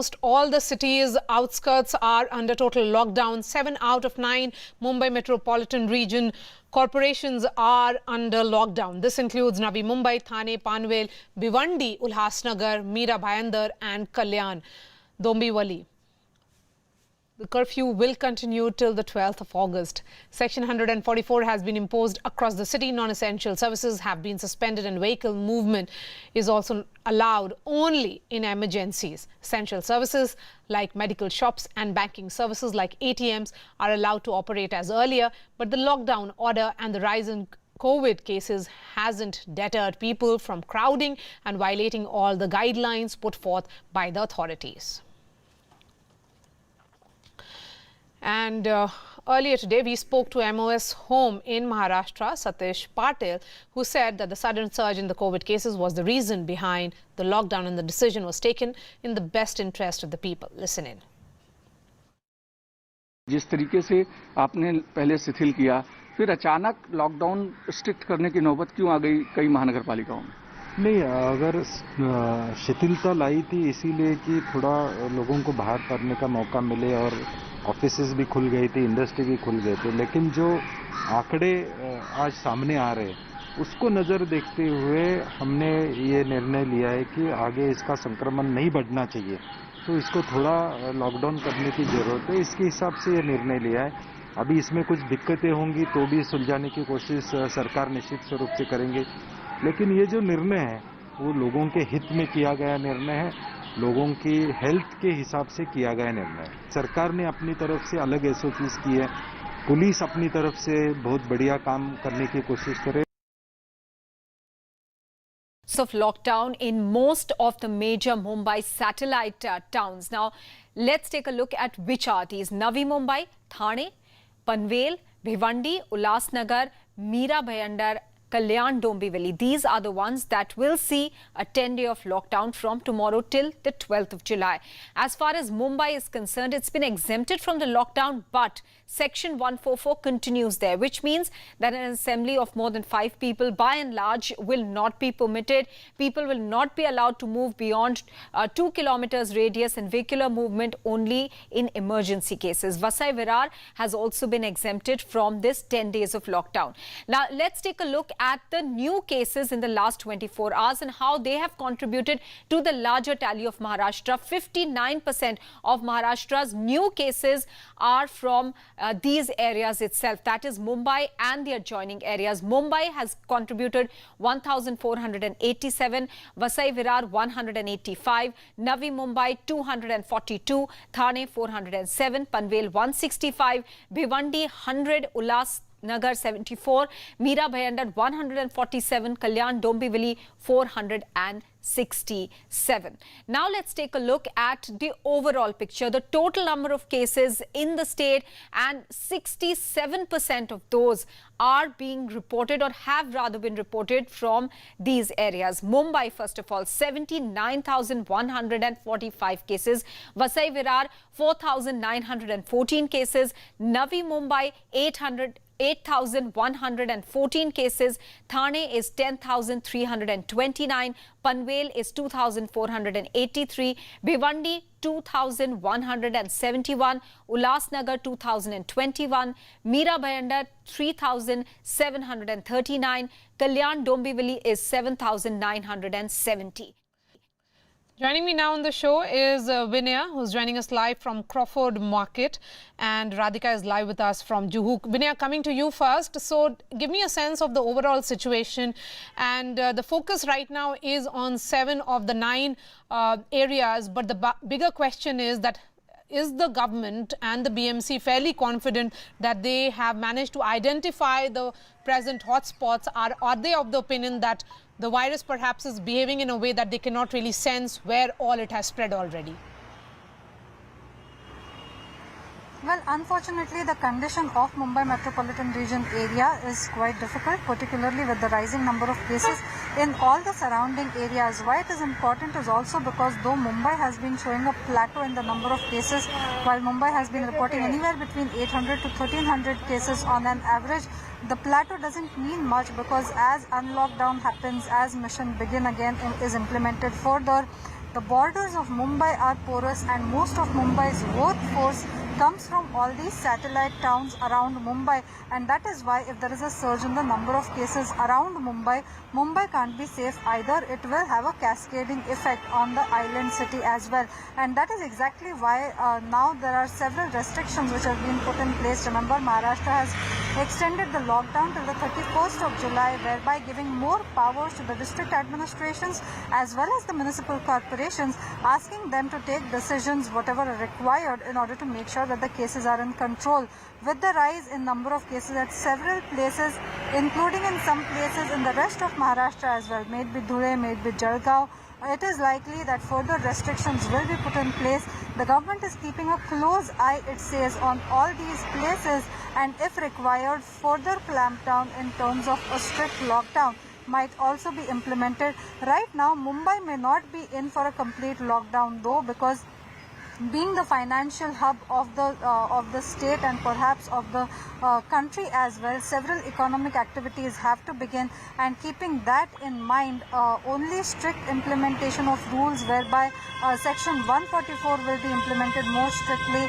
Almost all the cities' outskirts are under total lockdown. 7 out of 9 Mumbai metropolitan region corporations are under lockdown. This includes Navi Mumbai, Thane, Panvel, Bhiwandi, Ulhasnagar, Mira Bhayandar and Kalyan Dombivali. The curfew will continue till the 12th of August. Section 144 has been imposed across the city. Non-essential services have been suspended and vehicle movement is also allowed only in emergencies. Essential services like medical shops and banking services like ATMs are allowed to operate as earlier, but the lockdown order and the rise in COVID cases hasn't deterred people from crowding and violating all the guidelines put forth by the authorities. And earlier today, we spoke to MOS Home in Maharashtra, Satish Patil, who said that the sudden surge in the COVID cases was the reason behind the lockdown and the decision was taken in the best interest of the people. Listen in. जिस तरीके से आपने पहले शिथिल किया, फिर अचानक lockdown strict करने की नौबत क्यों आ गई कई महानगर पालिकाओं में? नहीं, अगर शिथिलता लाई थी इसीलिए कि थोड़ा लोगों को बाहर करने का मौका मिले और ऑफिसेज भी खुल गई थी, इंडस्ट्री भी खुल गए थे, लेकिन जो आंकड़े आज सामने आ रहे उसको नज़र देखते हुए हमने ये निर्णय लिया है कि आगे इसका संक्रमण नहीं बढ़ना चाहिए, तो इसको थोड़ा लॉकडाउन करने की ज़रूरत है। इसके हिसाब से ये निर्णय लिया है। अभी इसमें कुछ दिक्कतें होंगी तो भी सुलझाने की कोशिश सरकार निश्चित स्वरूप से करेंगे, लेकिन ये जो निर्णय है वो लोगों के हित में किया गया निर्णय है, लोगों की हेल्थ के हिसाब से किया गया निर्णय है। सरकार ने अपनी तरफ से अलग SOPs की है, पुलिस अपनी तरफ से बहुत बढ़िया काम करने की कोशिश करे। Of lockdown in most of the major Mumbai satellite towns. Now, let's take a look at which are these. Navi Mumbai, Thane, Panvel, Bhiwandi, Ulhasnagar, Mira Bhayandar, Kalyan Dombivali. These are the ones that will see a 10-day of lockdown from tomorrow till the 12th of July. As far as Mumbai is concerned, it's been exempted from the lockdown, but Section 144 continues there, which means that an assembly of more than 5 people by and large will not be permitted. People will not be allowed to move beyond 2 kilometers radius and vehicular movement only in emergency cases. Vasai Virar has also been exempted from this 10 days of lockdown. Now, let's take a look at the new cases in the last 24 hours and how they have contributed to the larger tally of Maharashtra. 59% of Maharashtra's new cases are from these areas itself, that is Mumbai and the adjoining areas. Mumbai has contributed 1,487, Vasai Virar 185, Navi Mumbai 242, Thane 407, Panvel 165, Bhiwandi 100, Ulhasnagar 74, Mira Bhayandar 147, Kalyan Dombivali 467. Now let's take a look at the overall picture, the total number of cases in the state, and 67% of those are being reported or have rather been reported from these areas. Mumbai, first of all, 79,145 cases. Vasai Virar, 4,914 cases. Navi Mumbai, 8,114 cases. Thane is 10,329. Panvel is 2,483. Bhiwandi 2,171. Ulhasnagar 2,021. Mira Bhayandar 3,739. Kalyan Dombivali is 7,970. Joining me now on the show is Vinaya, who's joining us live from Crawford Market, and Radhika is live with us from Juhu. Vinaya, coming to you first. So give me a sense of the overall situation, and the focus right now is on 7 of the 9 areas, but the bigger question is that is the government and the BMC fairly confident that they have managed to identify the present hotspots? Are they of the opinion that the virus perhaps is behaving in a way that they cannot really sense where all it has spread already? Well, unfortunately, the condition of Mumbai metropolitan region area is quite difficult, particularly with the rising number of cases in all the surrounding areas. Why it is important is also because though Mumbai has been showing a plateau in the number of cases, while Mumbai has been reporting anywhere between 800 to 1300 cases on an average, the plateau doesn't mean much, because as unlockdown happens, as mission begin again is implemented further, The borders of Mumbai are porous and most of Mumbai's workforce comes from all these satellite towns around Mumbai, and that is why if there is a surge in the number of cases around Mumbai, Mumbai can't be safe either. It will have a cascading effect on the island city as well, and that is exactly why now there are several restrictions which have been put in place. Remember, Maharashtra has extended the lockdown till the 31st of July, thereby giving more powers to the district administrations as well as the municipal corporations, asking them to take decisions whatever are required in order to make sure that the cases are in control. With the rise in number of cases at several places, including in some places in the rest of Maharashtra as well, may it be Dhule, may it be Jalgaon, it is likely that further restrictions will be put in place. The government is keeping a close eye, it says, on all these places, and if required, further clampdown in terms of a strict lockdown might also be implemented. Right now, Mumbai may not be in for a complete lockdown though, because being the financial hub of the state and perhaps of the country as well, several economic activities have to begin, and keeping that in mind, only strict implementation of rules whereby section 144 will be implemented more strictly.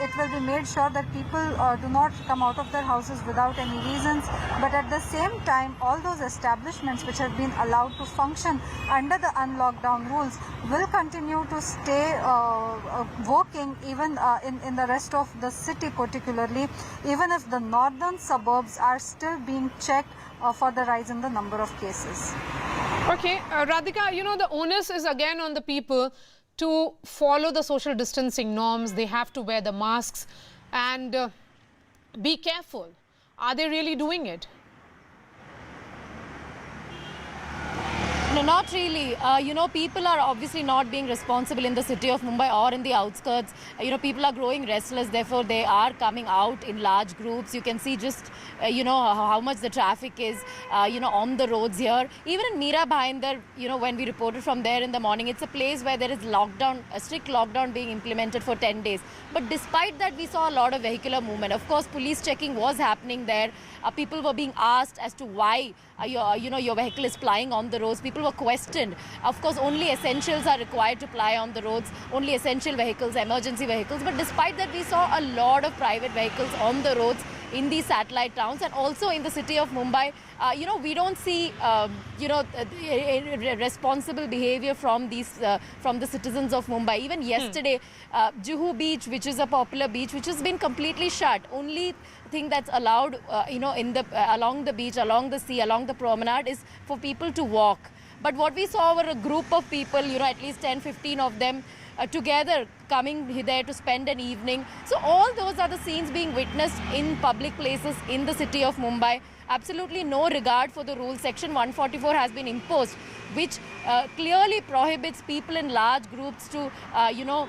It will be made sure that people do not come out of their houses without any reasons, but at the same time all those establishments which have been allowed to function under the unlockdown rules will continue to stay working even in the rest of the city, particularly even if the northern suburbs are still being checked for the rise in the number of cases. Okay, Radhika, you know, the onus is again on the people to follow the social distancing norms. They have to wear the masks and be careful. Are they really doing it? No, not really. You know, people are obviously not being responsible in the city of Mumbai or in the outskirts. You know, people are growing restless, therefore they are coming out in large groups. You can see just, you know, how much the traffic is, you know, on the roads here. Even in Mira Bhayandar, you know, when we reported from there in the morning, it's a place where there is lockdown, a strict lockdown being implemented for 10 days. But despite that, we saw a lot of vehicular movement. Of course, police checking was happening there. People were being asked as to why your vehicle is plying on the roads. People were questioned. Of course, only essentials are required to ply on the roads, only essential vehicles, emergency vehicles. But despite that, we saw a lot of private vehicles on the roads in these satellite towns and also in the city of Mumbai. You know, we don't see, responsible behavior from these, from the citizens of Mumbai. Even yesterday, Juhu Beach, which is a popular beach, which has been completely shut. Only thing that's allowed, you know, in the along the beach, along the sea, along the promenade is for people to walk. But what we saw were a group of people, you know, at least 10-15 of them together coming there to spend an evening. So all those are the scenes being witnessed in public places in the city of Mumbai. Absolutely no regard for the rules. Section 144 has been imposed, which clearly prohibits people in large groups to, you know,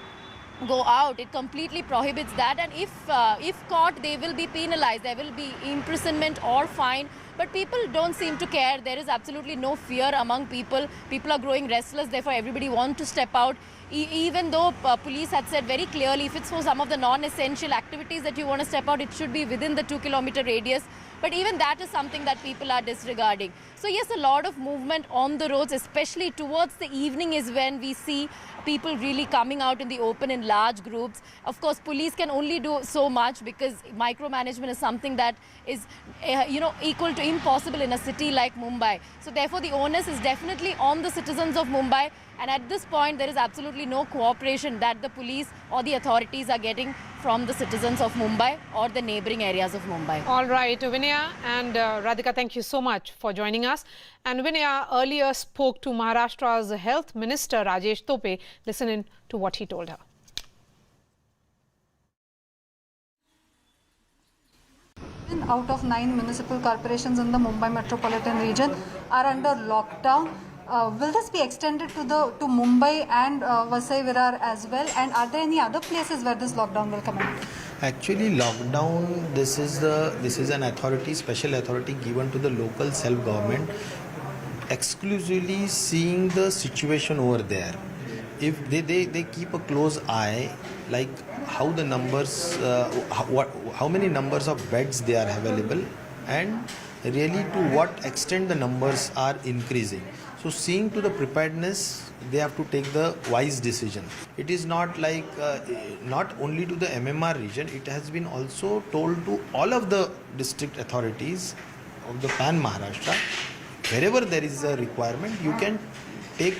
go out. It completely prohibits that, and if caught, they will be penalized. There will be imprisonment or fine. But people don't seem to care. There is absolutely no fear among people. People are growing restless, therefore everybody wants to step out. Even though police had said very clearly, if it's for some of the non-essential activities that you want to step out, it should be within the 2-kilometer radius. But even that is something that people are disregarding. So yes, a lot of movement on the roads, especially towards the evening is when we see people really coming out in the open in large groups. Of course, police can only do so much because micromanagement is something that is, you know, equal to impossible in a city like Mumbai. So therefore, the onus is definitely on the citizens of Mumbai. And at this point, there is absolutely no cooperation that the police or the authorities are getting from the citizens of Mumbai or the neighboring areas of Mumbai. All right, Vinaya and Radhika, thank you so much for joining us. And Vinaya earlier spoke to Maharashtra's Health Minister Rajesh Tope. Listen in to what he told her. 7 out of 9 municipal corporations in the Mumbai metropolitan region are under lockdown. Will this be extended to Mumbai and Vasai Virar as well? And are there any other places where this lockdown will come in? Actually, lockdown, this is an authority, special authority given to the local self-government, exclusively seeing the situation over there. If they keep a close eye, like how the numbers, how many numbers of beds they are available, and really to what extent the numbers are increasing. So seeing to the preparedness they have to take the wise decision. It is not like not only to the MMR region, it has been also told to all of the district authorities of the pan Maharashtra, wherever there is a requirement, you can take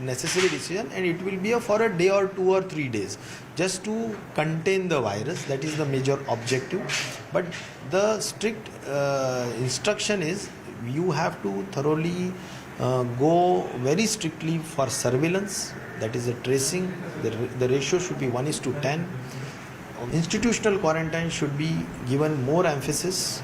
necessary decision, and it will be for a day or 2 or 3 days just to contain the virus. That is the major objective. But the strict instruction is you have to thoroughly go very strictly for surveillance, that is the tracing. The ratio should be 1:10. Institutional quarantine should be given more emphasis.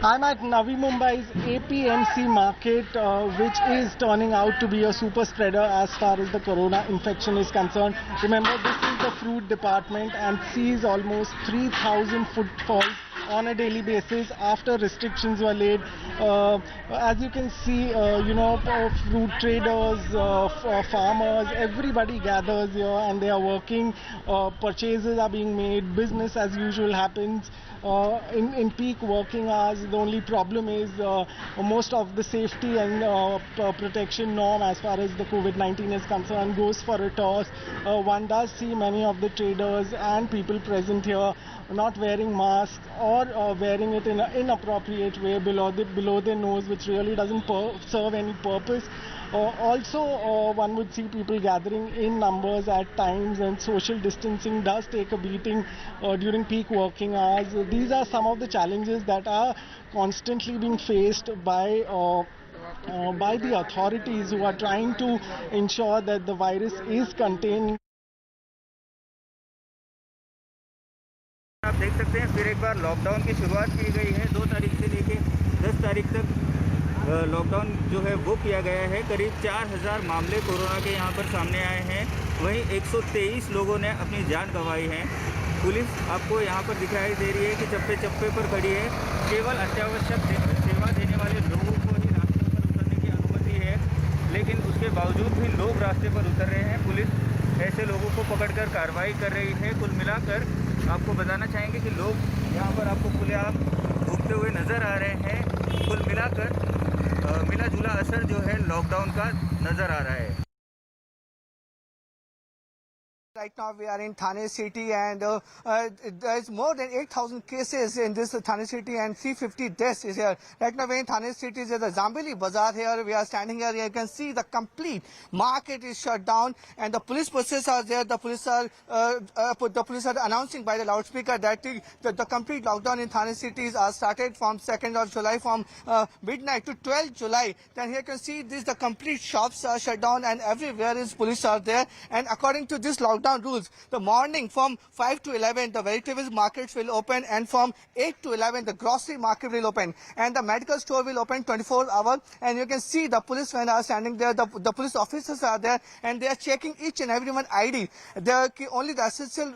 I'm at Navi Mumbai's APMC market, which is turning out to be a super spreader as far as the corona infection is concerned. Remember, this is the fruit department and sees almost 3,000 footfalls on a daily basis after restrictions were laid. As you can see, fruit traders, farmers, everybody gathers here and they are working. Purchases are being made, business as usual happens. In peak working hours, the only problem is most of the safety and protection norm as far as the COVID-19 is concerned goes for a toss. One does see many of the traders and people present here not wearing masks or wearing it in an inappropriate way below their nose, which really doesn't serve any purpose. Also, one would see people gathering in numbers at times, and social distancing does take a beating during peak working hours. These are some of the challenges that are constantly being faced by the authorities who are trying to ensure that the virus is contained. आप देख सकते हैं फिर एक बार lockdown की शुरुआत की गई है। 2 तारीख से लेके 10 तारीख तक लॉकडाउन जो है वो किया गया है। करीब 4000 मामले कोरोना के यहाँ पर सामने आए हैं। वहीं 123 लोगों ने अपनी जान गंवाई है। पुलिस आपको यहाँ पर दिखाई दे रही है कि चप्पे चप्पे पर खड़ी है। केवल अत्यावश्यक सेवा देने वाले लोगों को ही रास्ते पर उतरने की अनुमति है, लेकिन उसके बावजूद भी लोग रास्ते पर उतर रहे हैं। पुलिस ऐसे लोगों को पकड़कर कार्रवाई कर रही है। कुल मिलाकर आपको बताना चाहेंगे कि लोग यहाँ पर आपको खुलेआम घूमते हुए नज़र आ रहे हैं। कुल मिलाकर मिला जुला असर जो है लॉकडाउन का नज़र आ रहा है। Right now we are in Thane city, and there is more than 8,000 cases in this Thane city and 350 deaths is here. Right now we are in Thane city. There's a Zambili Bazaar here. We are standing here. You can see the complete market is shut down, and the police forces are there. The police are announcing by the loudspeaker that the complete lockdown in Thane cities are started from 2nd of July from midnight to 12th July. Then here you can see the complete shops are shut down, and everywhere is police are there. And according to this lockdown rules, the morning from 5 to 11 the vegetables markets will open, and from 8 to 11 the grocery market will open, and the medical store will open 24 hours. And you can see the policemen are standing there, the police officers are there, and they are checking each and everyone ID. Only the essential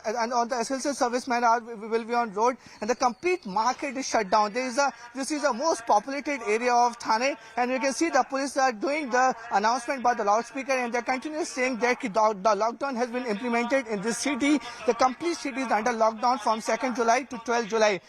and on the essential servicemen will be on road, and the complete market is shut down. This is the most populated area of Thane, and you can see the police are doing the announcement by the loudspeaker, and they are continuously saying that the lockdown has been implemented in this city. The complete city is under lockdown from 2nd July to 12th July.